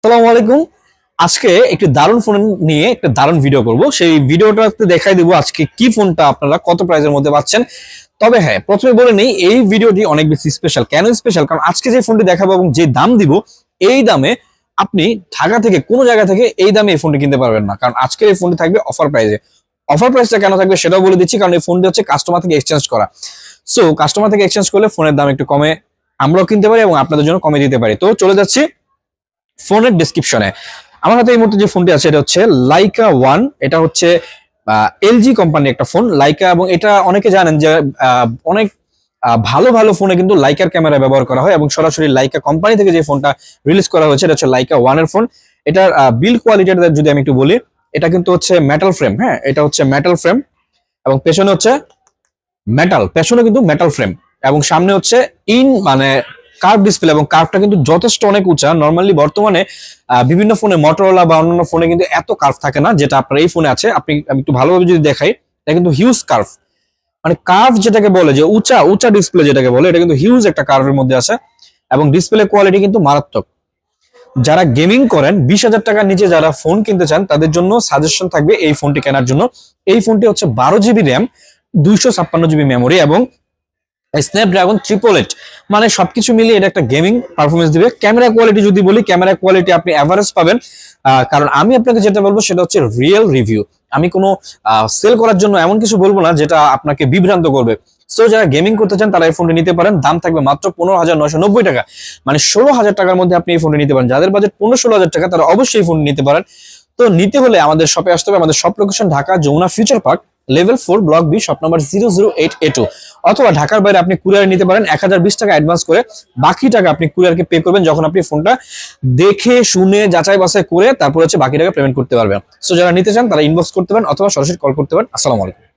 আসসালামু আলাইকুম। আজকে একটি দারুণ ফোন নিয়ে একটা দারুণ ভিডিও করব। সেই ভিডিওটাতে দেখাই দিব আজকে কি ফোনটা আপনারা কত প্রাইসের মধ্যে পাচ্ছেন। তবে হ্যাঁ, প্রথমে বলে নেই এই ভিডিওটি অনেক বেশি স্পেশাল। কেন স্পেশাল? কারণ আজকে যে ফোনটি দেখাবো এবং যে দাম দিব, এই দামে আপনি ঢাকা থেকে কোনো জায়গা থেকে এই দামে এই ফোনটি কিনতে পারবেন না। কারণ আজকের এই ফোনটি থাকবে অফার প্রাইসে। অফার প্রাইসটা কেন থাকবে সেটাও বলে দিচ্ছি, কারণ এই ফোনটি হচ্ছে কাস্টমার থেকে এক্সচেঞ্জ করা। সো কাস্টমার থেকে এক্সচেঞ্জ করলে ফোনের দাম একটু কমে আমরাও কিনতে পারি এবং আপনাদের জন্য কমে দিতে পারি। তো চলে যাচ্ছি ফোনের ডেসক্রিপশনে। আমার হাতে এই মুহূর্তে যে ফোনটি আছে এটা হচ্ছে লাইকা ওয়ান। এটা হচ্ছে এলজি কোম্পানি একটা ফোন লাইকা, এবং এটা অনেকে জানেন যে অনেক ভালো ভালো ফোনে কিন্তু লাইকার ক্যামেরা ব্যবহার করা হয়, এবং সরাসরি লাইকা কোম্পানি থেকে যে ফোনটা রিলিজ করা হয়েছে এটা হচ্ছে লাইকা ওয়ানের ফোন। এটার বিল্ড কোয়ালিটিটা যদি আমি একটু বলি, এটা কিন্তু হচ্ছে মেটাল ফ্রেম। হ্যাঁ, এটা হচ্ছে মেটাল ফ্রেম এবং পেছনে হচ্ছে পেছনে কিন্তু মেটাল ফ্রেম, এবং সামনে হচ্ছে মানে কার্ভ ডিসপ্লে, এবং কার্ভটা কিন্তু যথেষ্ট অনেক উঁচা। নর্মালি বর্তমানে বিভিন্ন ফোনে মটোরোলা বা অন্যান্য ফোনে কিন্তু এত কার্ভ থাকে না, যেটা আপনার এই ফোনে আছে। আমি একটু ভালোভাবে যদি দেখাই, এটা কিন্তু হিউজ কার্ভ, মানে কার্ভ যেটাকে বলে, যে উঁচা উঁচা ডিসপ্লে যেটাকে বলে, এটা কিন্তু হিউজ একটা কার্ভের মধ্যে আছে, এবং ডিসপ্লে কোয়ালিটি কিন্তু মারাত্মক। যারা গেমিং করেন, 20,000 টাকার নিচে যারা ফোন কিনতে চান তাদের জন্য সাজেশন থাকবে এই ফোনটি কেনার জন্য। এই ফোনটি হচ্ছে 12 জিবি র্যাম, 256 জিবি মেমোরি এবং স্ন্যাপড্রাগন 888, মানে সবকিছু মিলিয়ে এটা একটা গেমিং পারফরমেন্স দিবে। ক্যামেরা কোয়ালিটি যদি বলি, ক্যামেরা কোয়ালিটি আপনি এভারেজ পাবেন। কারণ আমি আপনাকে যেটা বলবো সেটা হচ্ছে রিয়েল রিভিউ। আমি কোনো সেল করার জন্য এমন কিছু বলবো না যেটা আপনাকে বিভ্রান্ত করবে। সো যারা গেমিং করতে চান তারা এই ফোনটি নিতে পারেন। দাম থাকবে মাত্র 15,990 টাকা, মানে 16,000 টাকার মধ্যে আপনি এই ফোনটি নিতে পারেন। যাদের বাজেট 15-16,000 টাকা তারা অবশ্যই এই ফোন নিতে পারেন। তো নিতে হলে আমাদের শপে আসতে হবে। আমাদের shop location Dhaka Jamuna Future Park, level 4, block B, shop number 008A2। অথবা ঢাকার বাইরে আপনি কুরিয়ারে নিতে পারেন 1020 টাকা অ্যাডভান্স করে। বাকি টাকা আপনি কুরিয়ারকে পে করবেন যখন আপনি ফোনটা দেখে শুনে যাচাই বাছাই করে তারপর হচ্ছে বাকি টাকা পেমেন্ট করতে পারবেন। সো যারা নিতে চান তারা ইনবক্স করতে পারেন অথবা সরাসরি কল করতে পারেন। আসসালামু আলাইকুম।